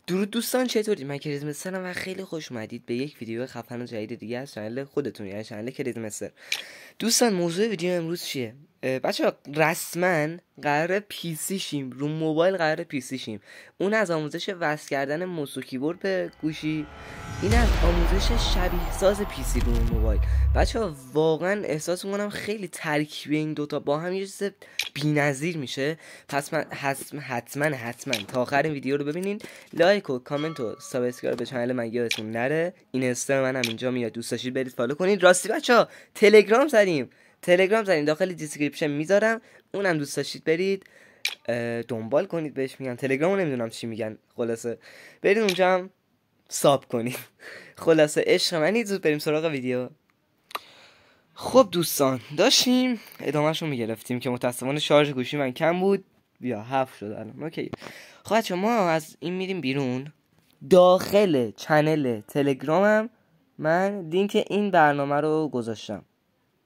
درود دوستان، چطورید؟ من کریزمسترم و خیلی خوش اومدید به یک ویدیو خفن و جدید دیگه از چنل خودتون، یعنی چنل کریزمستر. دوستان موضوع ویدیو امروز چیه؟ بچه رسما قرار پیسی شیم، رو موبایل قرار پیسی شیم. اون از آموزش وصل کردن موس و کیبورد به گوشی، این از آموزش شبیه ساز پیسی رو موبایل. بچه واقعا احساس میکنم خیلی ترکیب این دوتا با هم یه چیز بی‌نظیر میشه. پس من حتما تا آخر این ویدیو رو ببینین. لایک و کامنت و سابسکرایب به چنل من یادتون نره. این اینستا منم اینجا میاد، دوست داشتید برید فالو کنید. راستی بچه‌ها تلگرام زدیم داخل دیسکریپشن میذارم، اونم دوست داشتید برید دنبال کنید. بهش میگن تلگرامو نمیدونم چی میگن، خلاصه برید اونجا هم ساب کنید. خلاصه عشق منید، زود بریم سراغ ویدیو. خب دوستان داشتیم ادامهشو میگرفتیم که متاسفانه شارژ گوشی من کم بود، بیا 7 شد الان. اوکی خب بچه ما از این میریم بیرون. داخل چنل تلگرامم من لینک این برنامه رو گذاشتم.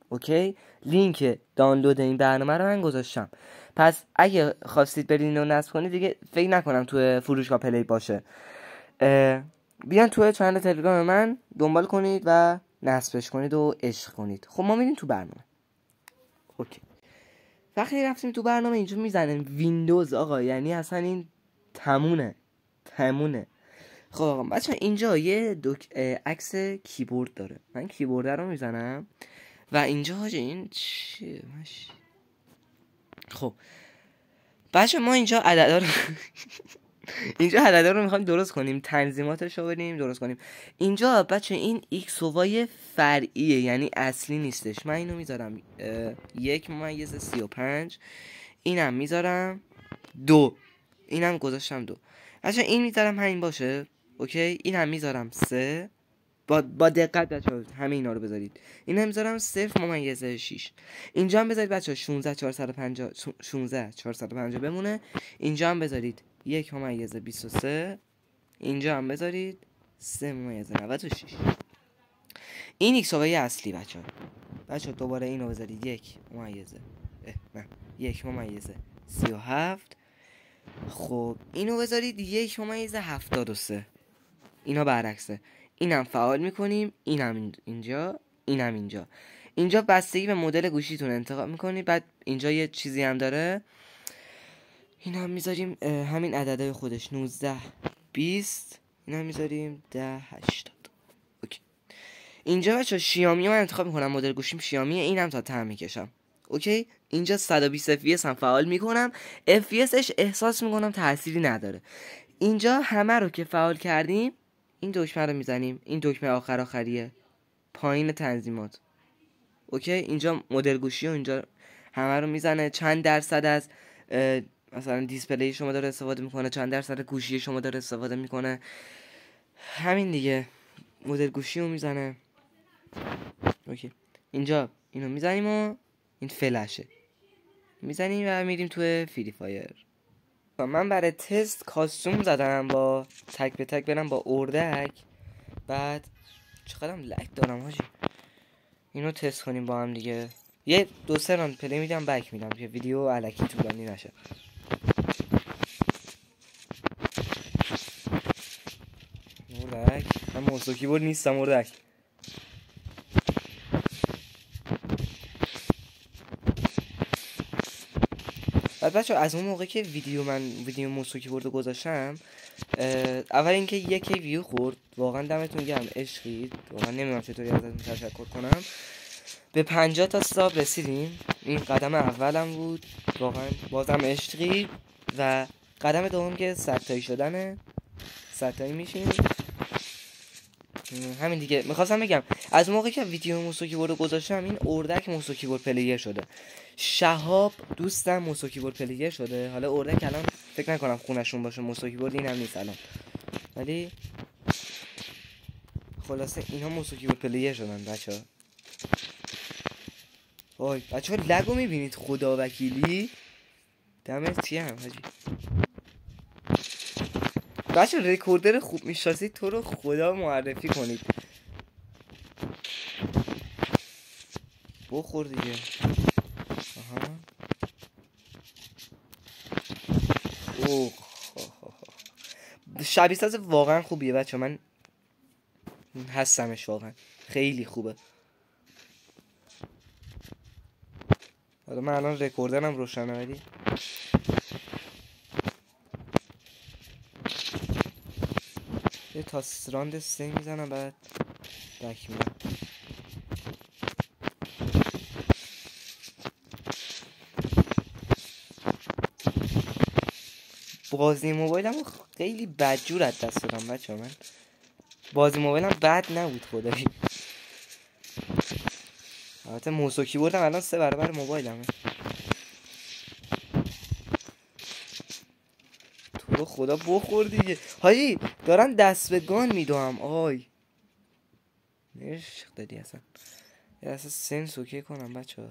اوکی، لینک دانلود این برنامه رو من گذاشتم. پس اگه خواستید برید اینو نصب کنید، دیگه فکر نکنم تو فروشگاه پلی باشه. بیان تو چنل تلگرام من دنبال کنید و نصبش کنید و عشق کنید. خب ما میریم تو برنامه. اوکی، وقتی رفتیم تو برنامه اینجا میزنن ویندوز آقا، یعنی اصلا این تمونه. خب آقا بچه اینجا یه عکس کیبورد داره، من کیبورد رو میزنم و اینجا حاجه این چیه؟ خب بچه ما اینجا عددا رو میخوایم درست کنیم، تنظیماتش رو بریم درست کنیم. اینجا بچه این x و y فرعیه، یعنی اصلی نیستش. من اینو میذارم 1/35، اینم میذارم 2، اینم گذاشتم 2. بچه این میذارم همین باشه. اوکی، اینم میذارم 3. با دقت بچه همه اینا رو بذارید. اینم میذارم 0/6. اینجا هم بذارید بچه 16450 بمونه. اینجا هم بذارید 1/23. اینجا هم بذارید 3/96. این x و y اصلی بچه دوباره اینو بذارید 1/37. خب اینو بذارید 1/73. اینا برعکسه. اینم فعال میکنیم، اینم اینجا بستگی به مدل گوشیتون انتخاب میکنید. بعد اینجا یه چیزی هم داره، این هم میذاریم همین عددهای خودش 19، 20. این هم میذاریم 10، 80. اوکی. اینجا بچه شیائومی من انتخاب میکنم، مدل گوشیم شیائومیه، اینم تا ته میکشم. اوکی، اینجا 120 fps هم فعال میکنم. fpsش احساس میکنم تأثیری نداره. اینجا همه رو که فعال کردیم این دکمه رو میزنیم، این دکمه آخریه پایین تنظیمات. اوکی، اینجا مدل گوشی و اینجا همه رو میزنه، چند درصد از مثلا دیسپلی شما داره استفاده میکنه، چند درصد گوشی شما داره استفاده میکنه، همین دیگه. مدل گوشی رو میزنه. اوکی، اینجا اینو میزنیم و این فلشه میزنیم و میریم تو فری فایر. من برای تست کاستوم زدم با تک به تک برم با اردک. بعد چقدرم لک دارم حاجی. اینو تست کنیم با هم دیگه. یه 2-3 راند پلی میدم بک میدم که ویدیو الکی طولانی نشه. اردک من موضوع کیبورد نیستم. اردک بعد بچه از اون موقع که ویدیو موس و کیبورد رو گذاشتم، اول اینکه یکی ویو خورد، واقعا دمتون گرم، عشقید. واقعا نمیدونم چطوری ازتون تشکر کنم. به 50 تا ساب رسیدیم. این قدم اولم بود، واقعا بازم عشقی. و قدم دوم که 100 تایی شدنه، 100 تایی میشیم. همین دیگه. میخواستم بگم از موقع که ویدیو موس و کیبورد رو گذاشتم، این اردک موس و کیبورد پلیر شده. شهاب دوستم موس و کیبورد پلیر شده. حالا اردک الان فکر نکنم خونشون باشه موس و کیبورد، اینم نیست الان، ولی خلاصه اینا موس و کیبورد پلیر شدن بچه‌ها. وای بچه‌ها لگو میبینید؟ خدا وکیلی دمت گرم حاجی. بچه رکوردر خوب میشناسید تو رو خدا معرفی کنید. بخور دیگه. آها. اوه شبیه ساز واقعا خوبیه بچه، من هستمش واقعا خیلی خوبه. حالا من الان رکوردرم روشنه ولی یه تا راند 3 میزنم بعد بک میدم. بازی موبایلم خیلی بدجور از دست دادم بچه. من بازی موبایلم بد نبود خدایی. البته موس و کیبوردم الان 3 برابر موبایلمه. تو رو خدا بخور دیگه حاجی، دارن دست به گان میدوام. آی عشق دادی اصلا. یه اصلا سنس اوکی کنم بچه ها.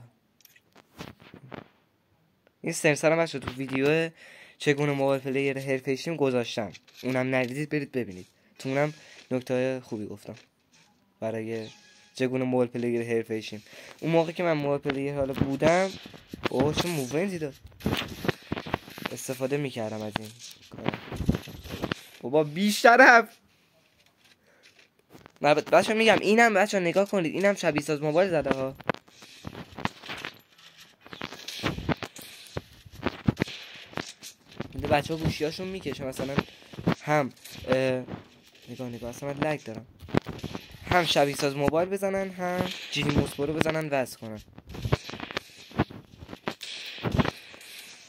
این سنسرم بچه تو ویدیو چگونه موبایل پلیر حرفه‌ای شیم گذاشتم، اونم ندیدید برید ببینید. تو اونم نکته خوبی گفتم برای چگونه موبایل پلیر حرفه‌ای شیم. اون موقع که من موبایل پلیر حالا بودم اوه چه موومنتی داد، استفاده میکردم از این کار. بابا بیشترم بچه میگم اینم بچه نگاه کنید، اینم شبیه ساز موبایل زده ها. بچه ها گوشیاشون میکشه مثلا هم نگاه اصلا من لگ دارم، هم شبیه ساز موبایل بزنن هم جیلی موس رو بزنن وصل کنن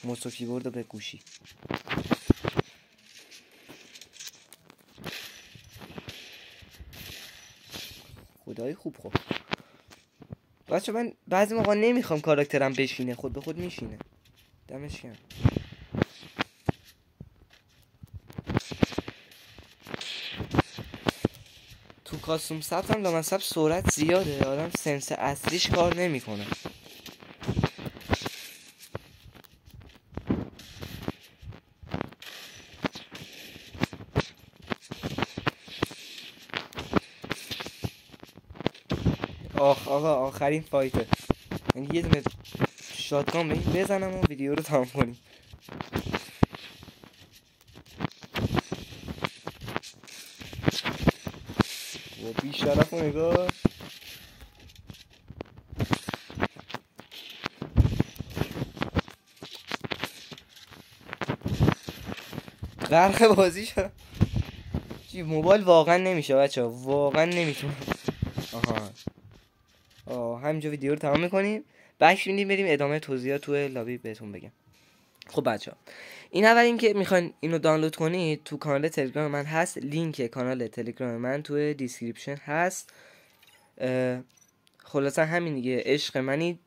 موس و کیبورد به گوشی. خدای خوب. خب بچه من بعضی موقع نمیخوام کاراکترم بشینه، خود به خود میشینه. دمش گرم. تو کاستوم ثبت هم لامصب سرعت زیاده، آدم سنس اصلیش کار نمیکنه. آقا آخرین فایته، یعنی یه دونه شاتگان به این بزنم و ویدیو رو تمام کنیم. و بی شرف و نگاه غرق بازی شد. موبایل واقعا نمیشه بچه ها، واقعا نمیتونم. همینجا ویدیو رو تمام میکنیم، بک میدیم بریم ادامه توضیحات توی لابی بهتون بگم. خب بچه ها این اول این که میخواین اینو دانلود کنید تو کانال تلگرام من هست، لینک کانال تلگرام من توی دیسکریپشن هست. خلاصا همین دیگه، عشق منید.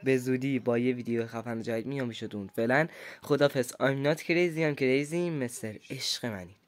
به زودی با یه ویدیو خفن جدید میام پیشتون. فعلا خدافظ. I'm not crazy I'm crazy مستر عشق منید.